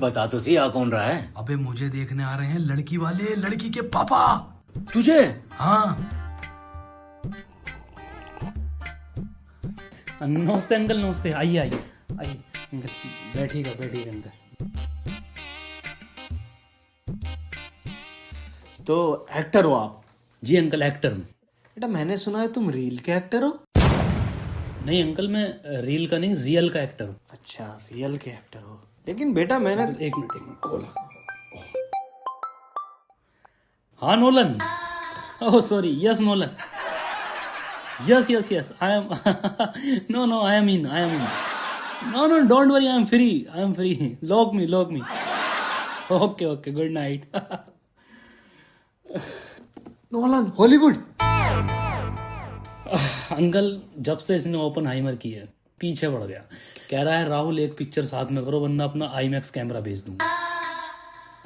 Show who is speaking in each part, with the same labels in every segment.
Speaker 1: बता तो सही, आ कौन रहा है?
Speaker 2: अबे मुझे देखने आ रहे हैं लड़की वाले, लड़की के पापा।
Speaker 1: तुझे?
Speaker 2: हाँ।
Speaker 3: नमस्ते अंकल, नमस्ते। आइए आइए आइए अंकल, बैठिएगा बैठिएगा अंकल।
Speaker 4: तो एक्टर हो आप?
Speaker 3: जी अंकल, एक्टर हूँ।
Speaker 4: बेटा मैंने सुना है तुम रील के एक्टर हो।
Speaker 3: नहीं अंकल, मैं रील का नहीं, रियल का एक्टर हूँ।
Speaker 4: अच्छा, रियल के एक्टर हो। लेकिन बेटा मैंने
Speaker 3: एक मिनट बोला। हाँ Nolan, oh sorry, yes Nolan, yes yes yes, I am no no, I am in no no, don't worry, I am free, lock me okay okay, good night.
Speaker 4: Nolan Hollywood.
Speaker 3: Uncle जब से इसने open हाइमर की है पीछे पड़ गया। कह रहा है राहुल एक पिक्चर साथ में करो वरना अपना आईमैक्स कैमरा भेज दूंगा।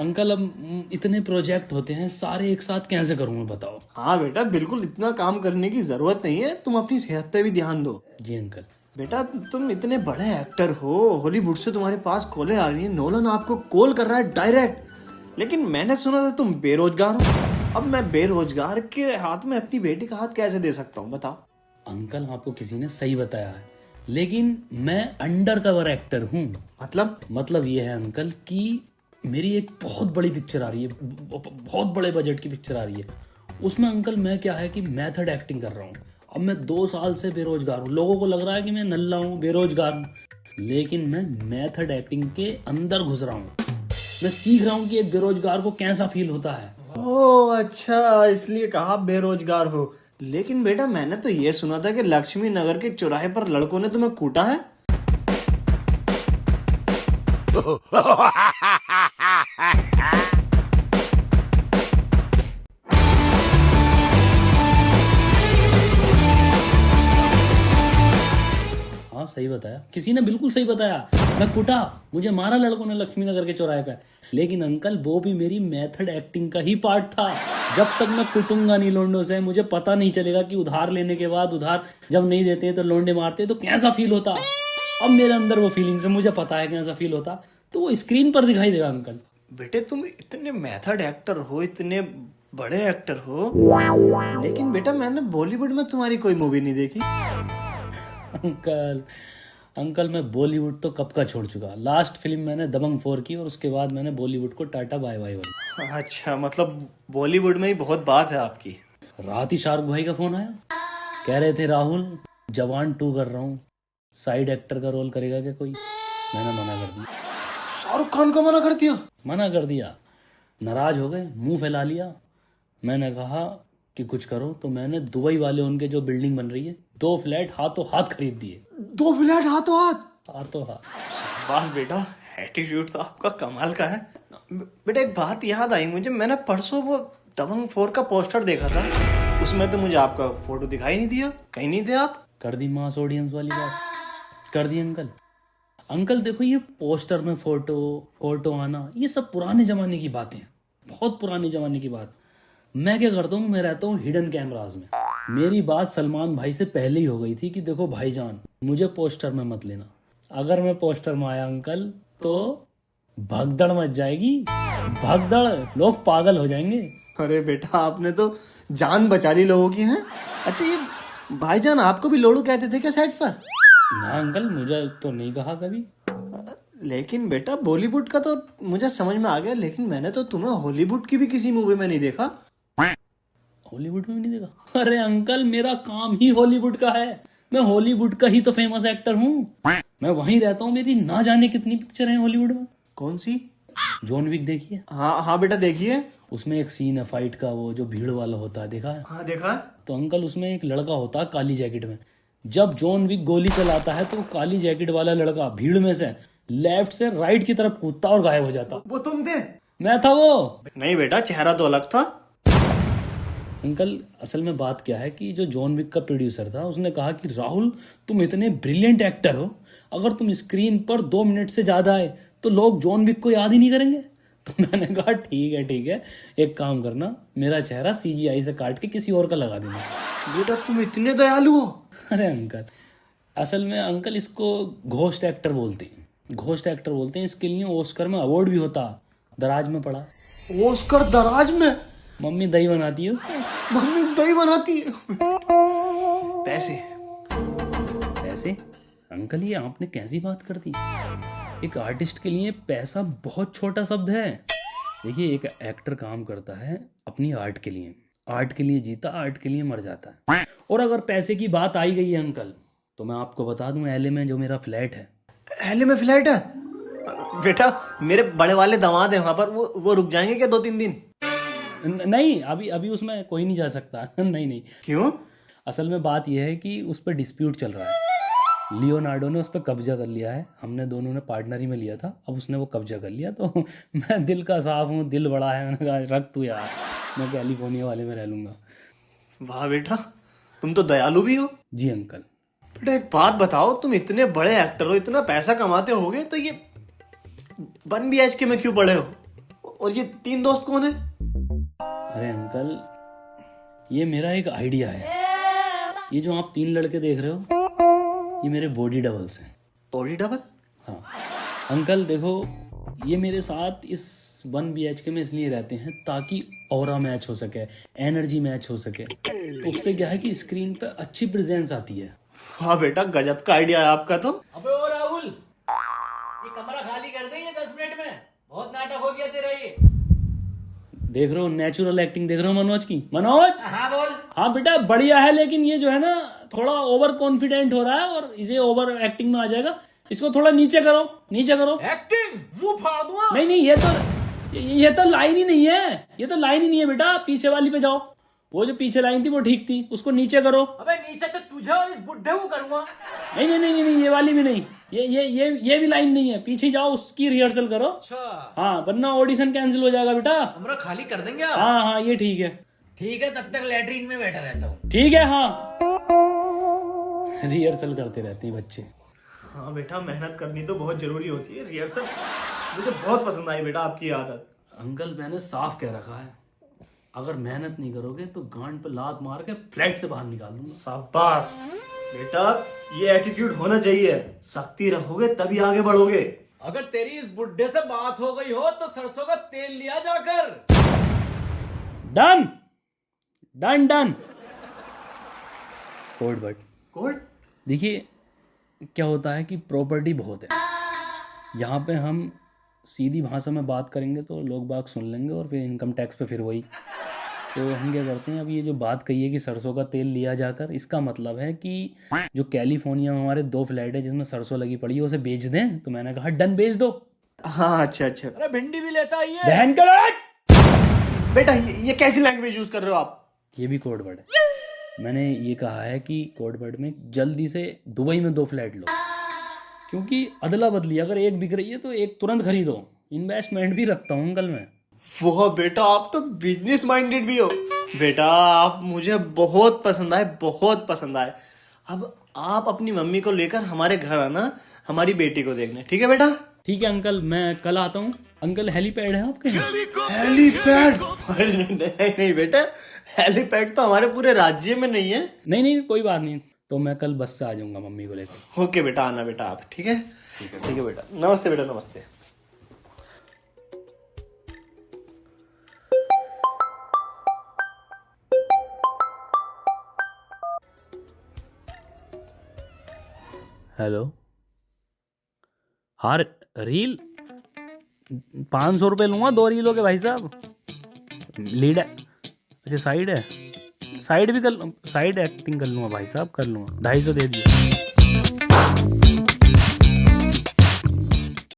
Speaker 3: अंकल अब इतने प्रोजेक्ट होते हैं, सारे एक साथ कैसे करूं मैं, बताओ।
Speaker 4: हाँ बेटा, बिल्कुल इतना काम करने की जरूरत नहीं है, तुम अपनी सेहत पे भी ध्यान दो।
Speaker 3: जी अंकल।
Speaker 4: बेटा तुम इतने बड़े एक्टर हो, हॉलीवुड से तुम्हारे पास कॉलें आ रही हैं, नोलन आपको कॉल कर रहा है डायरेक्ट। लेकिन मैंने सुना था तुम बेरोजगार हो। अब मैं बेरोजगार के हाथ में अपनी बेटी का हाथ कैसे दे सकता हूँ, बताओ।
Speaker 3: अंकल आपको किसी ने सही बताया है, लेकिन मैं अंडर कवर एक्टर हूँ। मतलब ये है अंकल कि मेरी एक बहुत बड़ी पिक्चर आ रही है, बहुत बड़े बजट की पिक्चर आ रही है। उसमें अंकल मैं क्या है कि मेथड एक्टिंग कर रहा हूँ। अब मैं 2 साल से बेरोजगार हूँ, लोगों को लग रहा है कि मैं नल्ला हूँ, बेरोजगार हूँ, लेकिन मैं मेथड एक्टिंग के अंदर घुस रहा हूँ। मैं सीख रहा हूँ कि एक बेरोजगार को कैसा फील होता है।
Speaker 4: ओह अच्छा, इसलिए कहा बेरोजगार हो। लेकिन बेटा मैंने तो ये सुना था कि लक्ष्मी नगर के चौराहे पर लड़कों ने तुम्हें कूटा है।
Speaker 3: हाँ सही बताया, किसी ने बिल्कुल सही बताया। मैं कुटा, मुझे मारा लड़कों ने लक्ष्मी नगर के चौराहे पे। लेकिन अंकल वो भी मेरी मेथड एक्टिंग का ही पार्ट था। जब तक मैं कुटूंगा नहीं लोंडों से, मुझे पता नहीं चलेगा कि उधार लेने के बाद, उधार जब नहीं देते तो लोंडे मारते हैं तो कैसा फील होता। अब मेरे अंदर वो फीलिंग्स है, मुझे पता है कैसा फील होता, तो वो स्क्रीन पर दिखाई देगा अंकल।
Speaker 4: बेटे तुम इतने मेथड एक्टर हो, इतने बड़े एक्टर हो, लेकिन बेटा मैंने बॉलीवुड में तुम्हारी कोई मूवी नहीं देखी।
Speaker 3: अंकल मैं बॉलीवुड तो कब का छोड़ चुका। लास्ट फिल्म मैंने दबंग 4 की और उसके बाद मैंने बॉलीवुड को टाटा बाय बाय बोला।
Speaker 4: अच्छा, मतलब बॉलीवुड में ही बहुत बात है आपकी।
Speaker 3: रात ही शाहरुख भाई का फोन आया, कह रहे थे राहुल जवान 2 कर रहा हूँ, साइड एक्टर का रोल करेगा क्या कोई। मैंने मना कर दिया।
Speaker 4: शाहरुख खान को मना कर दिया?
Speaker 3: मना कर दिया, नाराज हो गए, मुंह फैला लिया। मैंने कहा कि कुछ करो, तो मैंने दुबई वाले उनके जो बिल्डिंग बन रही है 2 फ्लैट हाथों हाथ खरीद दिए।
Speaker 4: 2 फ्लैट हाथों हाथ?
Speaker 3: हाथों हाथ।
Speaker 4: शाबाश बेटा, एटीट्यूड तो आपका कमाल का है। बेटा एक बात याद आई मुझे, मैंने परसों वो दबंग 4 का पोस्टर देखा था, उसमें तो मुझे आपका फोटो दिखाई नहीं दिया, कहीं नहीं थे आप।
Speaker 3: कर दी मास ऑडियंस वाली बात, कर दी अंकल देखो, ये पोस्टर में फोटो आना, ये सब पुराने जमाने की बातें हैं, बहुत पुराने जमाने की बात। मैं क्या करता हूँ, मैं रहता हूँ हिडन कैमराज में। मेरी बात सलमान भाई से पहले ही हो गई थी कि देखो भाईजान, मुझे पोस्टर में मत लेना। अगर मैं पोस्टर में आया अंकल तो भगदड़ मच जाएगी, भगदड़, लोग पागल हो जाएंगे।
Speaker 4: अरे बेटा आपने तो जान बचा ली लोगों की है। अच्छा ये भाईजान आपको भी लोड़ू कहते थे क्या सेट पर?
Speaker 3: ना अंकल, मुझे तो नहीं कहा कभी।
Speaker 4: लेकिन बेटा बॉलीवुड का तो मुझे समझ में आ गया, लेकिन मैंने तो तुम्हें हॉलीवुड की भी किसी मूवी में नहीं देखा।
Speaker 3: हॉलीवुड में भी नहीं देखा? अरे अंकल मेरा काम ही हॉलीवुड का है, मैं हॉलीवुड का ही तो फेमस एक्टर हूँ। मैं वहीं रहता हूँ, मेरी ना जाने कितनी पिक्चर हैं हॉलीवुड में।
Speaker 4: कौन सी?
Speaker 3: जॉन विक देखिए।
Speaker 4: हाँ हाँ बेटा देखिए।
Speaker 3: उसमें एक सीन है फाइट का, वो जो भीड़ वाला होता है, देखा है?
Speaker 4: हाँ देखा।
Speaker 3: तो अंकल उसमें एक लड़का होता है काली जैकेट में, जब जॉन विक गोली चलाता है तो काली जैकेट वाला लड़का भीड़ में से लेफ्ट से राइट की तरफ कूदता और गायब हो जाता।
Speaker 4: वो तुम थे?
Speaker 3: मैं था वो।
Speaker 4: नहीं बेटा, चेहरा तो अलग था।
Speaker 3: अंकल असल में बात क्या है कि जो जॉन विक का प्रोड्यूसर था उसने कहा कि राहुल तुम इतने ब्रिलियंट एक्टर हो, अगर तुम स्क्रीन पर 2 मिनट से ज्यादा आए तो लोग जॉन विक को याद ही नहीं करेंगे। तो मैंने कहा ठीक है, एक काम करना, मेरा चेहरा CGI से काट के किसी और का लगा देना।
Speaker 4: बेटा तुम इतने दयालु हो।
Speaker 3: अरे अंकल, असल में अंकल इसको घोस्ट एक्टर बोलते हैं। घोस्ट एक्टर बोलते हैं इसके लिए। ऑस्कर में अवार्ड भी होता। दराज में पड़ा।
Speaker 4: ऑस्कर दराज में?
Speaker 3: मम्मी दही बनाती है उससे।
Speaker 4: मम्मी दही बनाती है। पैसे
Speaker 3: पैसे? अंकल ये आपने कैसी बात कर दी? एक आर्टिस्ट के लिए पैसा बहुत छोटा शब्द है। देखिए एक एक्टर काम करता है अपनी आर्ट के लिए। आर्ट के लिए जीता, आर्ट के लिए मर जाता है। और अगर पैसे की बात आई गई है अंकल, तो मैं आपको बता दूं एलए में जो मेरा फ्लैट है।
Speaker 4: एलए में फ्लैट है? बेटा मेरे बड़े वाले दामाद हैं वहां पर, वो रुक जाएंगे क्या 2-3 दिन?
Speaker 3: नहीं अभी उसमें कोई नहीं जा सकता। नहीं।
Speaker 4: क्यों?
Speaker 3: असल में बात यह है कि उस पर डिस्प्यूट चल रहा है। लियोनार्डो ने उस पर कब्जा कर लिया है। हमने दोनों ने पार्टनरी में लिया था, अब उसने वो कब्जा कर लिया। तो मैं दिल का साफ हूँ, दिल बड़ा है। मैंने कहा रख तू यार, मैं कैलिफोर्निया वाले में रह लूँगा।
Speaker 4: वाह बेटा, तुम तो दयालु भी हो।
Speaker 3: जी अंकल।
Speaker 4: बेटा एक बात बताओ, तुम इतने बड़े एक्टर हो, इतना पैसा कमाते होगे, तो ये 1 BHK में क्यों पड़े हो? और ये 3 दोस्त कौन है?
Speaker 3: अरे अंकल ये मेरा एक आइडिया है। ये जो आप 3 लड़के देख रहे हो, ये मेरे बॉडी डबल्स हैं।
Speaker 4: Body double?
Speaker 3: हाँ अंकल देखो, ये मेरे साथ इस 1 BHK में इसलिए रहते हैं ताकि ऑरा मैच हो सके, एनर्जी मैच हो सके। तो उससे क्या है कि स्क्रीन पे अच्छी प्रेजेंस आती है।
Speaker 4: हाँ बेटा गजब का आइडिया है आपका तो।
Speaker 1: अबे ओ राहुल, ये कमरा खाली कर देंगे 10 मिनट में। बहुत नाटक हो गया तेरा ये।
Speaker 3: देख रहे हो नेचुरल एक्टिंग देख रहे हो मनोज की? मनोज
Speaker 1: हाँ बोल।
Speaker 3: हाँ बेटा बढ़िया है, लेकिन ये जो है ना थोड़ा ओवर कॉन्फिडेंट हो रहा है और इसे ओवर एक्टिंग में आ जाएगा। इसको थोड़ा नीचे करो, नीचे करो।
Speaker 1: एक्टिंग मुंह फाड़ दूंगा।
Speaker 3: नहीं ये तो लाइन ही नहीं है। ये तो लाइन ही नहीं है बेटा, पीछे वाली पे जाओ। वो जो पीछे लाइन थी वो ठीक थी, उसको नीचे करो।
Speaker 1: अबे नीचे तो तुझे और इस बुड्ढे को करूंगा।
Speaker 3: नहीं ये वाली भी नहीं। ये भी लाइन नहीं है, पीछे जाओ, उसकी रिहर्सल करो।
Speaker 1: अच्छा
Speaker 3: हाँ वरना ऑडिशन कैंसिल हो जाएगा बेटा।
Speaker 1: कमरा खाली कर देंगे आप?
Speaker 3: हाँ ये ठीक है।
Speaker 1: ठीक है, तब तक लैट्रीन में बैठा रहता हूँ।
Speaker 3: ठीक है हाँ। रिहर्सल करते रहते हैं बच्चे।
Speaker 4: हाँ बेटा मेहनत करनी तो बहुत जरूरी होती है। रिहर्सल मुझे बहुत पसंद आई बेटा आपकी आदत।
Speaker 3: अंकल मैंने साफ कह रखा है, अगर मेहनत नहीं करोगे तो गांड पे लात मार के फ्लैट से बाहर निकाल दूंगा।
Speaker 4: शाबाश बेटा, ये एटीट्यूड होना चाहिए। सख्ती रखोगे तभी आगे बढ़ोगे।
Speaker 1: अगर तेरी इस बुड्ढे से बात हो गई हो तो सरसों का तेल लिया जाकर।
Speaker 3: Done done done. Code but
Speaker 4: code?
Speaker 3: देखिए क्या होता है कि प्रॉपर्टी बहुत है यहाँ पे। हम सीधी भाषा में बात करेंगे तो लोग बाग सुन लेंगे और फिर इनकम टैक्स पे फिर वही। तो हम क्या करते हैं, अब ये जो बात कही है कि सरसों का तेल लिया जाकर, इसका मतलब है कि जो कैलिफोर्निया में हमारे 2 फ्लैट है जिसमें सरसों लगी पड़ी है उसे बेच दें। तो मैंने कहा डन, बेच दो।
Speaker 4: हाँ अच्छा।
Speaker 1: अरे भिंडी भी लेता है ये।
Speaker 3: बहन का
Speaker 4: बेटा ये कैसी लैंग्वेज यूज कर रहे हो आप?
Speaker 3: ये भी कोड वर्ड है। मैंने ये कहा है कि कोड वर्ड में जल्दी से दुबई में 2 फ्लैट लो, क्योंकि अदला बदली अगर एक बिक रही है तो एक तुरंत खरीदो। इन्वेस्टमेंट भी रखता हूँ अंकल मैं।
Speaker 4: वाह बेटा, आप तो बिजनेस माइंडेड भी हो। बेटा आप मुझे बहुत पसंद आए, बहुत पसंद आए। अब आप अपनी मम्मी को लेकर हमारे घर आना, हमारी बेटी को देखने। ठीक है बेटा?
Speaker 3: ठीक है अंकल, मैं कल आता हूँ। अंकल हेलीपैड है आपके यहाँ?
Speaker 4: हेलीपैड? अरे नहीं बेटा, हेलीपैड तो हमारे पूरे राज्य में नहीं है।
Speaker 3: नहीं कोई बात नहीं, तो मैं कल बस से आ जाऊंगा मम्मी को लेकर।
Speaker 4: ओके बेटा, आना बेटा आप। ठीक है ठीक है बेटा। नमस्ते बेटा, नमस्ते।
Speaker 3: हेलो हाँ रील 500 रुपये लूँगा 2 रीलों के भाई साहब। लीड है? अच्छा साइड है, साइड भी कर, साइड एक्टिंग कर लूँगा भाई साहब, कर लूँगा। 250 दे दिया।